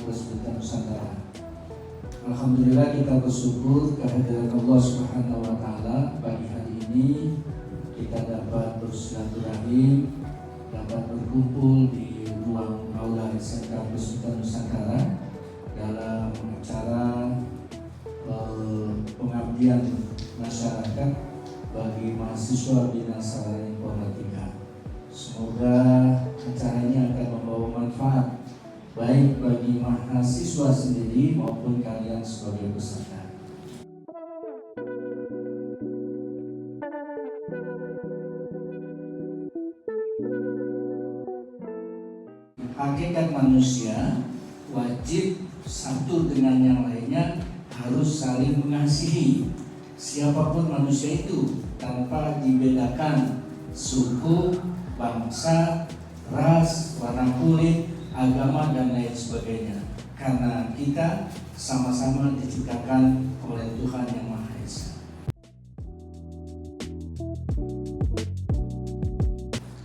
Kampus Pelita Nusantara. Alhamdulillah kita bersyukur kehadiran Allah Subhanahu wa Ta'ala. Pagi hari ini kita dapat bersilaturahim, dapat berkumpul di ruang aula SMK Kampus Pelita Nusantara dalam acara pengabdian masyarakat bagi mahasiswa Bina Sarana Informatika. Semoga acara ini akan membawa manfaat baik bagi mahasiswa sendiri maupun kalian sebagai peserta. Hakikat manusia wajib satu dengan yang lainnya harus saling mengasihi. Siapapun manusia itu tanpa dibedakan suku, bangsa, ras, warna kulit, agama dan lain sebagainya. Karena kita sama-sama diciptakan oleh Tuhan Yang Maha Esa.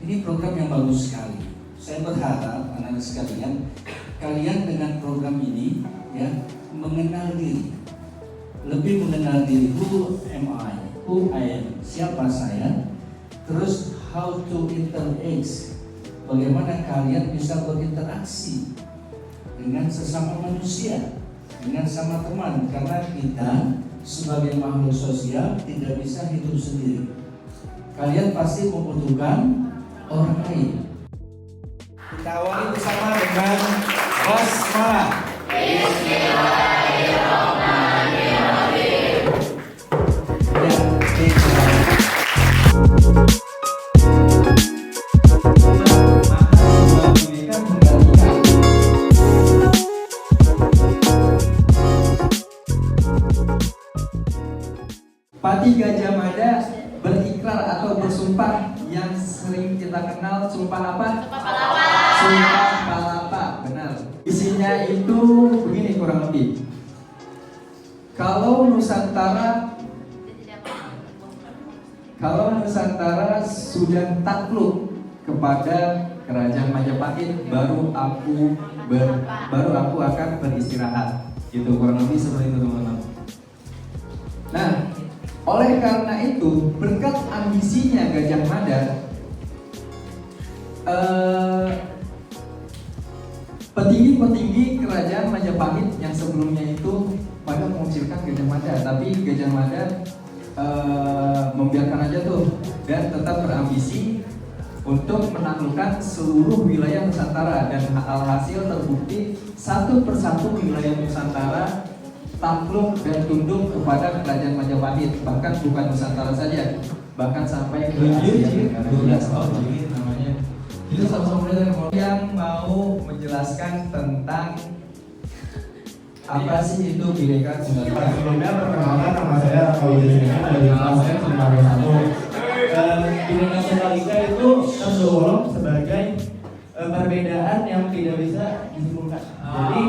Ini program yang bagus sekali. Saya berharap anak-anak sekalian, kalian dengan program ini ya mengenal diri. Lebih mengenal diri, who I am, siapa saya, terus how to interact, bagaimana kalian bisa berinteraksi dengan sesama manusia, dengan sama teman, karena kita sebagai makhluk sosial tidak bisa hidup sendiri. Kalian pasti membutuhkan orang lain. Kita awali bersama dengan basmalah. Pati Gajah Mada berikrar atau bersumpah yang sering kita kenal sumpah apa? Sumpah Palapa, benar. Isinya itu begini kurang lebih. Kalau Nusantara sudah takluk kepada Kerajaan Majapahit, baru aku akan beristirahat. Gitu kurang lebih seperti itu teman-teman. Nah, oleh karena itu, berkat ambisinya Gajah Mada, petinggi-petinggi kerajaan Majapahit yang sebelumnya itu pada mengucilkan Gajah Mada, tapi Gajah Mada membiarkan aja tuh dan tetap berambisi untuk menaklukkan seluruh wilayah Nusantara, dan alhasil terbukti satu persatu wilayah Nusantara takluk dan tunduk kepada kerajaan Majapahit. Bahkan bukan Nusantara saja, bahkan sampai ke Asia Tenggara. Namanya. Itu sama-sama yang mau menjelaskan tentang apa sih itu Bhinneka Tunggal Ika. Sebelumnya perkenalkan, nama saya Fauzan Siregar dari kelas saya 91. Bhinneka Tunggal Ika itu tergolong sebagai perbedaan yang tidak bisa disimpulkan. Jadi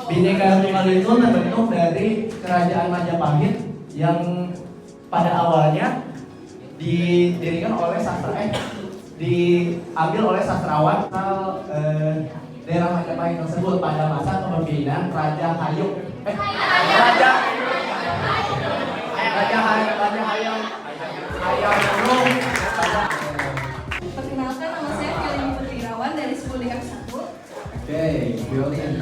Bhinneka Tunggal itu terbentuk dari kerajaan Majapahit yang pada awalnya didirikan oleh diambil oleh sastrawan daerah Majapahit tersebut pada masa kepemimpinan Raja Hayam. Perkenalkan, nama saya Fiolin Putri Irawan dari Sekolah 1. Oke, Fiolin,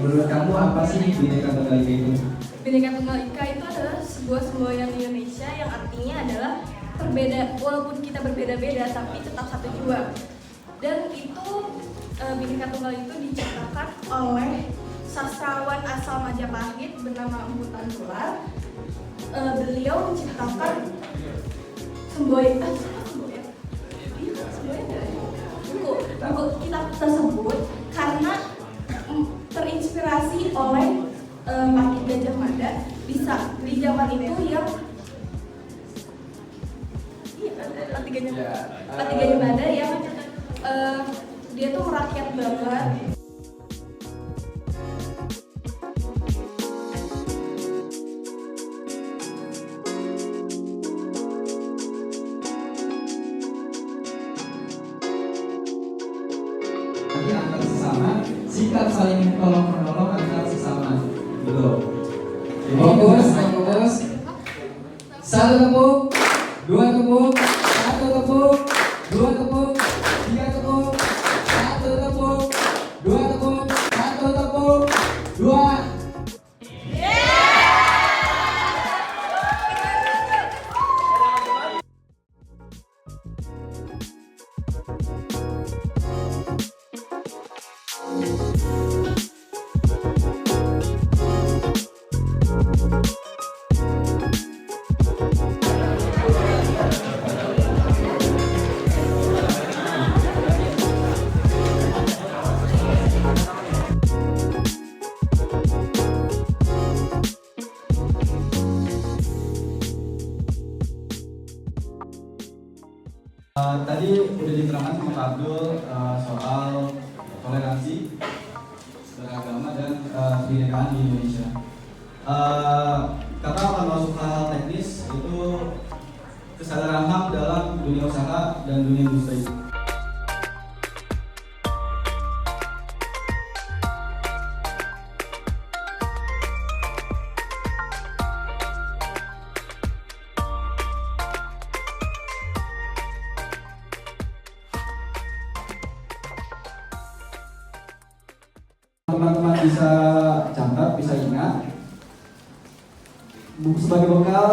menurut kamu apa sih Bhinneka Tunggal Ika itu? Bhinneka Tunggal Ika itu adalah sebuah semboyan Indonesia yang artinya adalah walaupun kita berbeda-beda tapi tetap satu jua. Dan itu Bhinneka Tunggal itu diciptakan oleh sastrawan asal Majapahit bernama Empu Tantular. Beliau menciptakan semboyan buku kitab tersebut karena terinspirasi oleh Pati Gajah Mada di zaman itu yang Pati Gajah Mada yang dia tuh merakyat banget. Antar sesama, sikap saling tolong menolong tepuk, satu tepuk, dua tepuk, tiga tepuk, satu tepuk, dua tepuk, satu tepuk, dua. Tadi udah diterangkan sama Kak Abdul soal toleransi beragama dan kebinekaan di Indonesia. Karena akan masuk hal teknis itu kesadaran HAM dalam dunia usaha dan dunia industri. Teman-teman bisa catat, bisa ingat sebagai bekal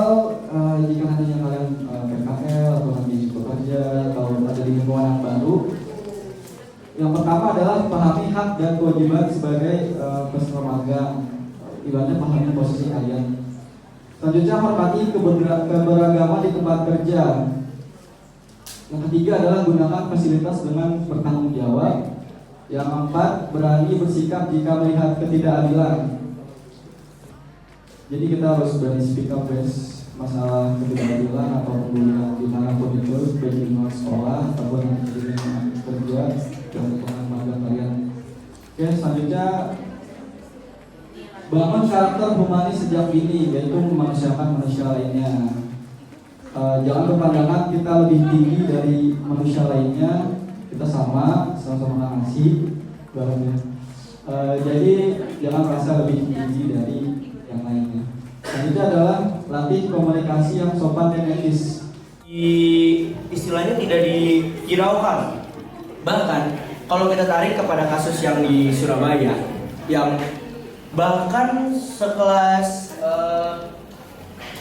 jika nantinya kalian PKL atau nanti bekerja atau ada di lingkungan yang baru. Yang pertama adalah pahami hak dan kewajiban sebagai peserta magang, ibaratnya pahami posisi kalian. Selanjutnya hormati keberagaman di tempat kerja. Yang ketiga adalah gunakan fasilitas dengan bertanggung jawab. Yang keempat, berani bersikap jika melihat ketidakadilan. Jadi kita harus berani speak up guys, masalah ketidakadilan atau pembulian dimanapun itu, baik di luar sekolah ataupun di lingkungan kerja dan lingkungan magang kalian. Oke, selanjutnya bangun karakter humanis sejak dini, yaitu memanusiakan manusia lainnya. Jangan berpandangan kita lebih tinggi dari manusia lainnya. Kita sama-sama ngasih barangnya. Jadi jangan merasa lebih tinggi dari yang lainnya. Selanjutnya adalah latih komunikasi yang sopan dan etis. Istilahnya tidak dihiraukan. Bahkan kalau kita tarik kepada kasus yang di Surabaya, yang bahkan sekelas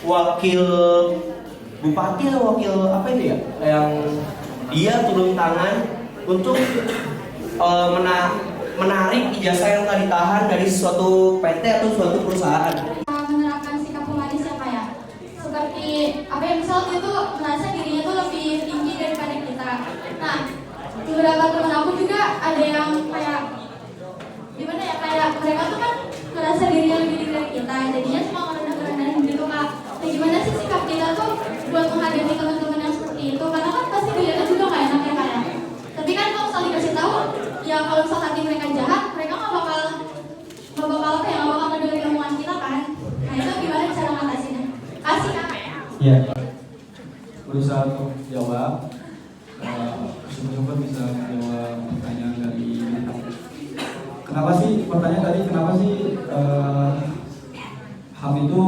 wakil bupati atau wakil apa itu ya, yang dia turun tangan untuk menarik ijazah yang telah ditahan dari suatu PT atau suatu perusahaan. Menerapkan sikap humanis yang kayak seperti apa yang misalnya itu merasa dirinya tuh lebih tinggi daripada kita. Nah, beberapa teman aku juga ada yang kayak gimana ya, kayak mereka tuh kan merasa dirinya lebih tinggi dari kita, jadinya cuma ngerendah-rendahin gitu kak. Nah, gimana sih sikap kita tuh buat menghadapi teman-teman yang seperti itu? Karena kan pasti dilihatnya juga nggak enak ya kayak. Tapi kan kalau misalnya dikasih tahu, ya kalau misalnya hati mereka jahat, mereka nggak bakal apa ya, nggak bakal mendengar omongan kita kan. Nah itu gimana cara ngatasinnya? Kasih kak. Iya. Berusaha untuk jawab. Syukur-syukur bisa menjawab pertanyaan dari kenapa sih pertanyaan tadi kenapa sih HAM itu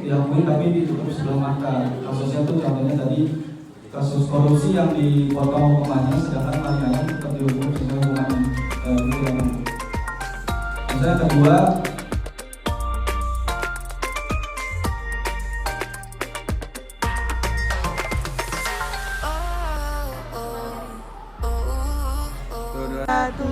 diakui tapi ditutup sebelah mata. Kasusnya tuh contohnya tadi kasus korupsi yang dipotong hukumannya sedangkan lainnya tetap dihukum sesuai hukumannya. Misalnya kedua, Satu